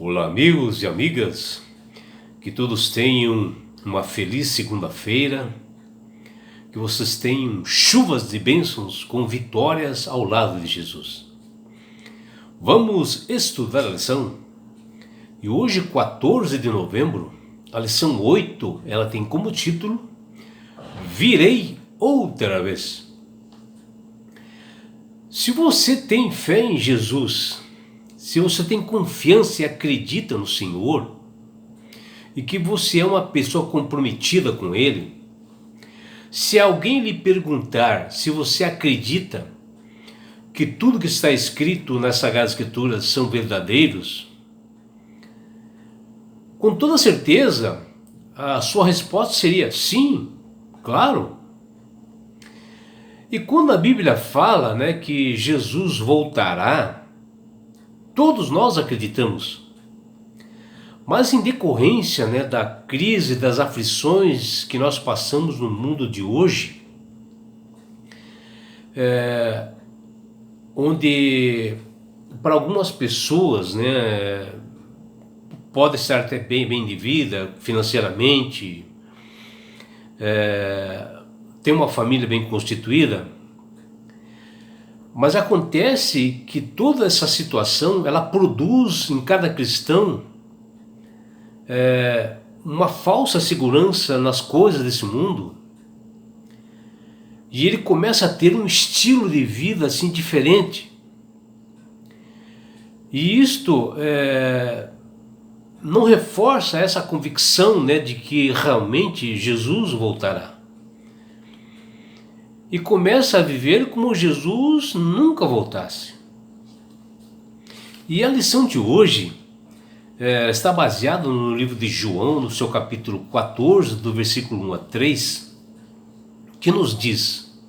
Olá, amigos e amigas, que todos tenham uma feliz segunda-feira, que vocês tenham chuvas de bênçãos com vitórias ao lado de Jesus. Vamos estudar a lição e hoje, 14 de novembro, a lição 8, ela tem como título Virei outra vez. Se você tem fé em Jesus, se você tem confiança e acredita no Senhor, e que você é uma pessoa comprometida com Ele, se alguém lhe perguntar se você acredita que tudo que está escrito nas Sagradas Escrituras são verdadeiros, com toda certeza a sua resposta seria sim, claro. E quando a Bíblia fala, que Jesus voltará, todos nós acreditamos. Mas em decorrência, da crise, das aflições que nós passamos no mundo de hoje, onde para algumas pessoas, pode estar até bem de vida, financeiramente, tem uma família bem constituída, mas acontece que toda essa situação, ela produz em cada cristão uma falsa segurança nas coisas desse mundo, e ele começa a ter um estilo de vida assim diferente, e isto não reforça essa convicção de que realmente Jesus voltará, e começa a viver como Jesus nunca voltasse. E a lição de hoje está baseada no livro de João, no seu capítulo 14, do versículo 1 a 3, que nos diz: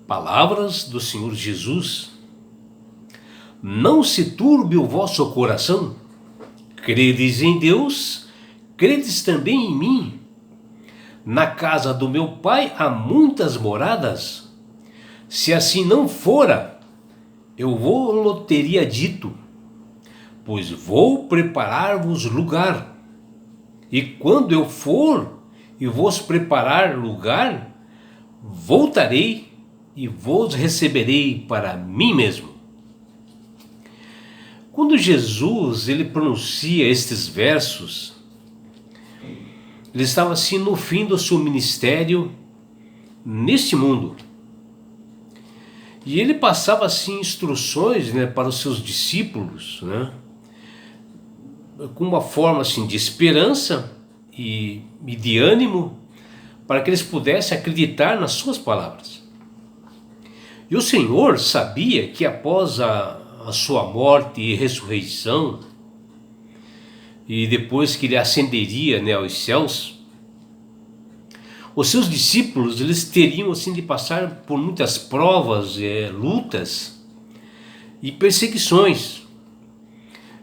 palavras do Senhor Jesus: não se turbe o vosso coração, credes em Deus, credes também em mim. Na casa do meu Pai há muitas moradas. Se assim não fora, eu vou-lo teria dito, pois vou preparar-vos lugar. E quando eu for e vos preparar lugar, voltarei e vos receberei para mim mesmo. Quando Jesus ele pronuncia estes versos, ele estava assim no fim do seu ministério neste mundo. E ele passava assim instruções para os seus discípulos, com uma forma assim de esperança e de ânimo, para que eles pudessem acreditar nas suas palavras. E o Senhor sabia que após a sua morte e ressurreição, e depois que ele ascenderia aos céus, os seus discípulos eles teriam assim de passar por muitas provas, lutas e perseguições,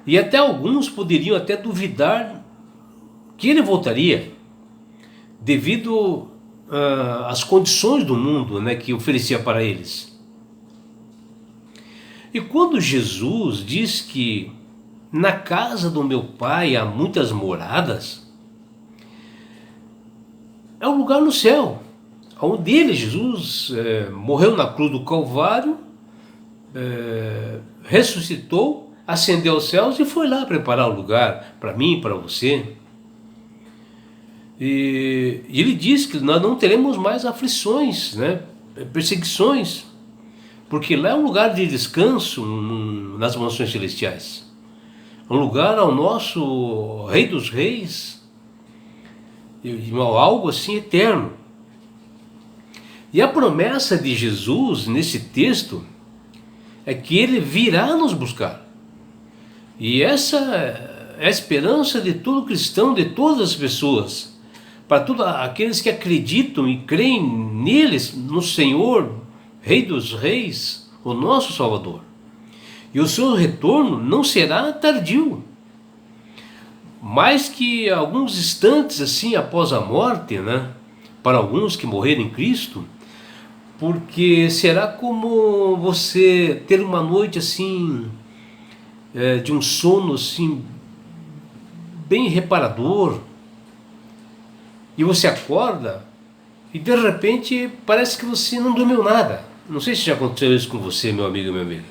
e até alguns poderiam até duvidar que ele voltaria, devido às condições do mundo que oferecia para eles. E quando Jesus diz que na casa do meu Pai há muitas moradas, é um lugar no céu, onde ele, Jesus, morreu na cruz do Calvário, ressuscitou, ascendeu aos céus e foi lá preparar o lugar para mim e para você. E ele diz que nós não teremos mais aflições, perseguições, porque lá é um lugar de descanso nas mansões celestiais. Um lugar ao nosso Rei dos Reis, algo assim eterno. E a promessa de Jesus nesse texto é que ele virá nos buscar. E essa é a esperança de todo cristão, de todas as pessoas, para todos aqueles que acreditam e creem neles, no Senhor, Rei dos Reis, o nosso Salvador. E o seu retorno não será tardio, mais que alguns instantes assim após a morte, para alguns que morreram em Cristo, porque será como você ter uma noite assim de um sono assim bem reparador, e você acorda e de repente parece que você não dormiu nada. Não sei se já aconteceu isso com você, meu amigo e minha amiga.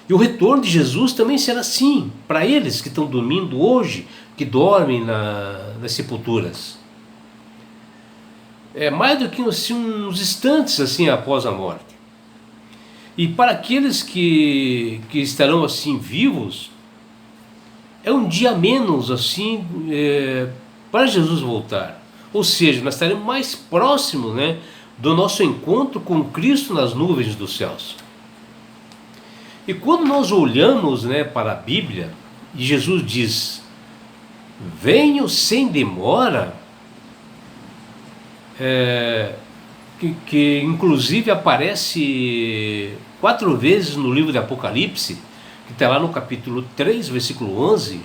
E o retorno de Jesus também será assim, para eles que estão dormindo hoje, que dormem nas sepulturas. É mais do que assim, uns instantes assim após a morte. E para aqueles que estarão assim vivos, é um dia menos assim para Jesus voltar. Ou seja, nós estaremos mais próximos, né, do nosso encontro com Cristo nas nuvens dos céus. E quando nós olhamos, né, para a Bíblia, e Jesus diz: venho sem demora, que inclusive aparece 4 vezes no livro de Apocalipse, que está lá no capítulo 3, versículo 11,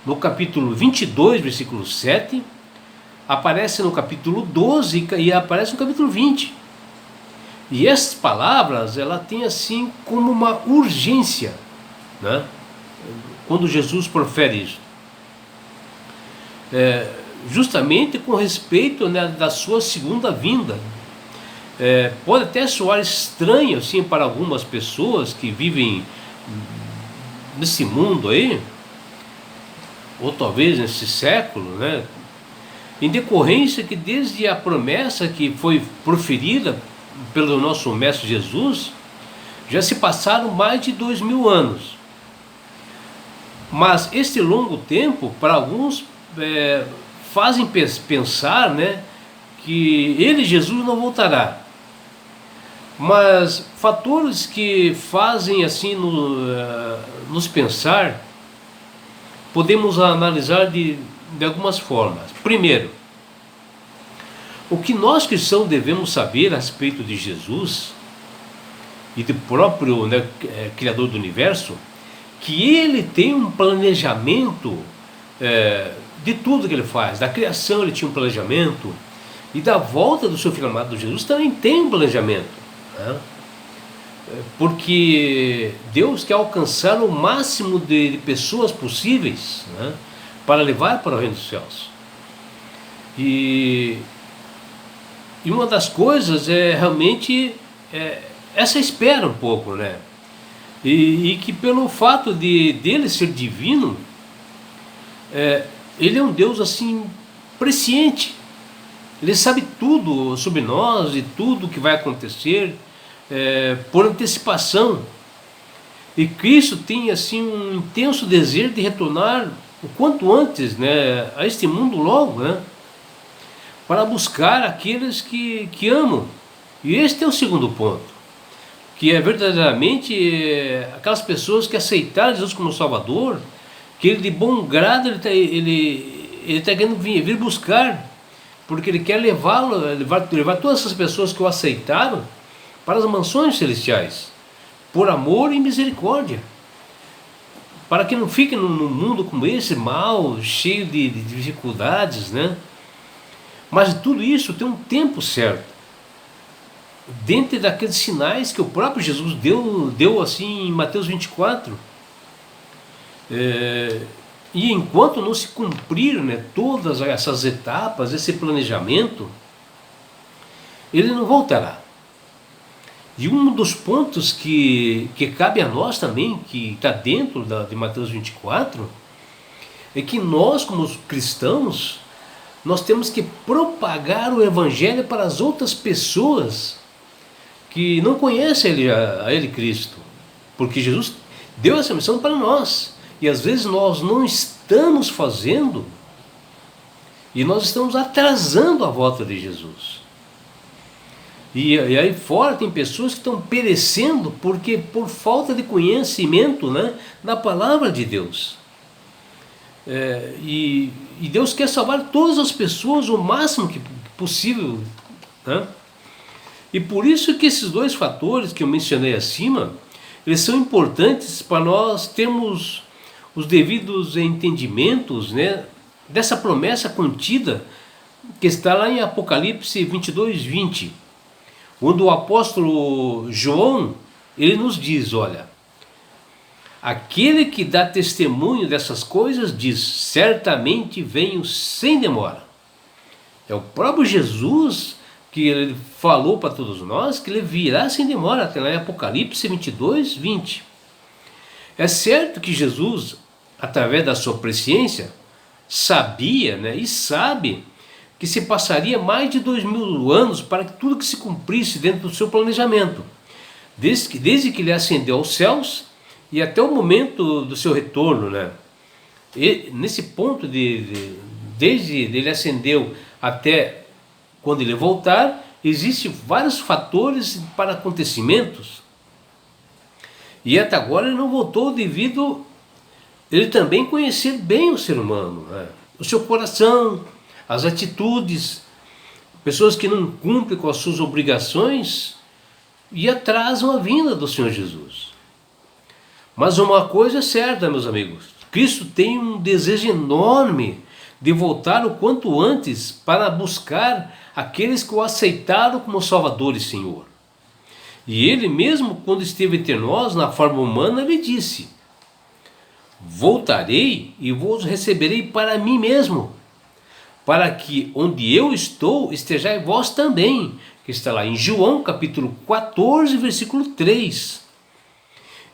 no capítulo 22, versículo 7, aparece no capítulo 12 e aparece no capítulo 20. E essas palavras, ela tem assim como uma urgência, né? Quando Jesus profere isso. Justamente com respeito, né, da sua segunda vinda. Pode até soar estranho assim para algumas pessoas que vivem nesse mundo aí, ou talvez nesse século, né, em decorrência que desde a promessa que foi proferida pelo nosso Mestre Jesus, já se passaram mais de 2000 anos. Mas este longo tempo, para alguns, fazem pensar, né, que ele, Jesus, não voltará. Mas fatores que fazem assim nos pensar, podemos analisar de algumas formas. Primeiro, o que nós cristãos devemos saber a respeito de Jesus e do próprio, né, Criador do Universo, que ele tem um planejamento de tudo que ele faz. Da criação ele tinha um planejamento, e da volta do seu filho amado Jesus também tem um planejamento, né? Porque Deus quer alcançar o máximo de pessoas possíveis, né, para levar para o reino dos céus. E uma das coisas é realmente essa espera um pouco, né? E que pelo fato dele ser divino, ele é um Deus assim presciente. Ele sabe tudo sobre nós e tudo que vai acontecer por antecipação. E Cristo tem assim um intenso desejo de retornar o quanto antes, né, a este mundo logo, né, para buscar aqueles que amam. E este é o segundo ponto, que é verdadeiramente aquelas pessoas que aceitaram Jesus como Salvador, que ele de bom grado ele está querendo vir buscar, porque ele quer levar todas essas pessoas que o aceitaram para as mansões celestiais, por amor e misericórdia, para que não fiquem num mundo como esse, mal, cheio de dificuldades, né? Mas tudo isso tem um tempo certo, dentro daqueles sinais que o próprio Jesus deu assim em Mateus 24. E enquanto não se cumprir, né, todas essas etapas, esse planejamento, ele não voltará. E um dos pontos que cabe a nós também, que está dentro de Mateus 24, é que nós, como cristãos, nós temos que propagar o Evangelho para as outras pessoas que não conhecem a Ele Cristo, porque Jesus deu essa missão para nós, e às vezes nós não estamos fazendo, e nós estamos atrasando a volta de Jesus. E aí fora tem pessoas que estão perecendo porque por falta de conhecimento, né, da palavra de Deus. E Deus quer salvar todas as pessoas o máximo que possível, né? E por isso que esses dois fatores que eu mencionei acima, eles são importantes para nós termos os devidos entendimentos, né, dessa promessa contida que está lá em Apocalipse 22, 20, onde o apóstolo João, ele nos diz, olha, Aquele que dá testemunho dessas coisas diz: certamente venho sem demora. É o próprio Jesus que ele falou para todos nós que ele virá sem demora, até lá em Apocalipse 22, 20. É certo que Jesus, através da sua presciência, sabia, né, e sabe que se passaria mais de 2000 anos para que tudo que se cumprisse dentro do seu planejamento, desde que ele ascendeu aos céus e até o momento do seu retorno, né? E nesse ponto desde ele ascendeu até quando ele voltar, existem vários fatores para acontecimentos. E até agora ele não voltou devido ele também conhecer bem o ser humano, né? O seu coração, as atitudes, pessoas que não cumprem com as suas obrigações e atrasam a vinda do Senhor Jesus. Mas uma coisa é certa, meus amigos, Cristo tem um desejo enorme de voltar o quanto antes para buscar aqueles que o aceitaram como Salvador e Senhor. E ele mesmo, quando esteve entre nós na forma humana, ele disse: voltarei e vos receberei para mim mesmo, para que onde eu estou estejais vós também, que está lá em João capítulo 14, versículo 3.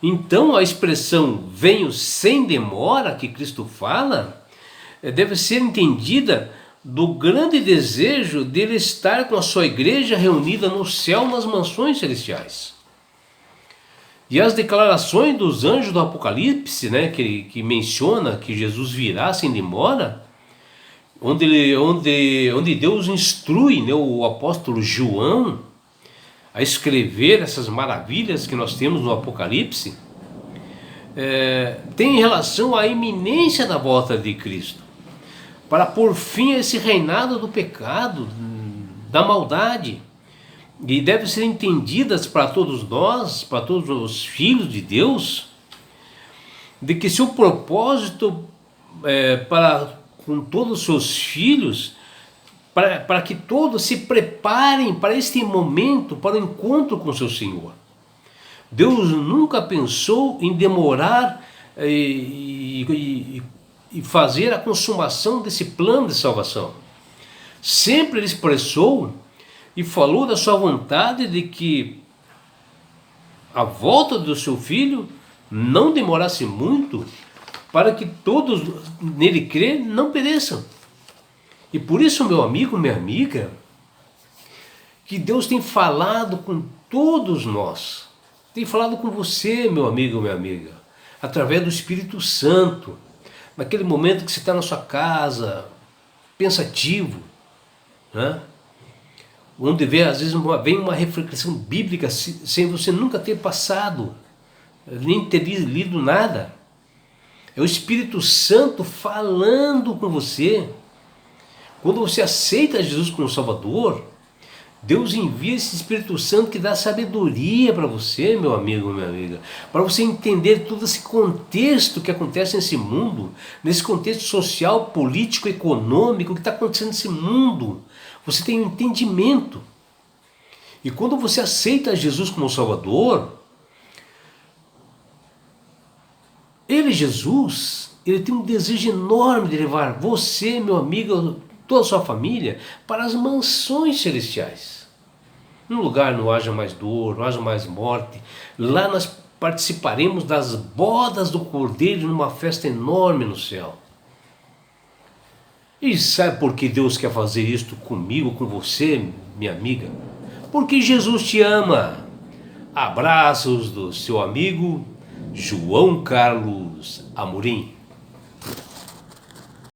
Então a expressão venho sem demora que Cristo fala deve ser entendida do grande desejo dele estar com a sua igreja reunida no céu nas mansões celestiais. E as declarações dos anjos do Apocalipse, né, que menciona que Jesus virá sem demora, onde Deus instrui, né, o apóstolo João a escrever essas maravilhas que nós temos no Apocalipse, tem relação à iminência da volta de Cristo, para pôr fim a esse reinado do pecado, da maldade. E deve ser entendidas para todos nós, para todos os filhos de Deus, de que seu propósito para com todos os seus filhos, para que todos se preparem para este momento, para o encontro com seu Senhor. Deus nunca pensou em demorar e fazer a consumação desse plano de salvação. Sempre ele expressou e falou da sua vontade de que a volta do seu filho não demorasse muito, para que todos nele crê não pereçam. E por isso, meu amigo, minha amiga, que Deus tem falado com todos nós, tem falado com você, meu amigo, minha amiga, através do Espírito Santo, naquele momento que você está na sua casa, pensativo, né? Onde vem, às vezes vem uma reflexão bíblica sem você nunca ter passado, nem ter lido nada. É o Espírito Santo falando com você. Quando você aceita Jesus como Salvador, Deus envia esse Espírito Santo que dá sabedoria para você, meu amigo, minha amiga, para você entender todo esse contexto que acontece nesse mundo, nesse contexto social, político, econômico que está acontecendo nesse mundo. Você tem um entendimento. E quando você aceita Jesus como Salvador, Jesus, ele tem um desejo enorme de levar você, meu amigo, toda a sua família, para as mansões celestiais. Num lugar não haja mais dor, não haja mais morte. Lá nós participaremos das bodas do Cordeiro numa festa enorme no céu. E sabe por que Deus quer fazer isto comigo, com você, minha amiga? Porque Jesus te ama. Abraços do seu amigo João Carlos Amorim.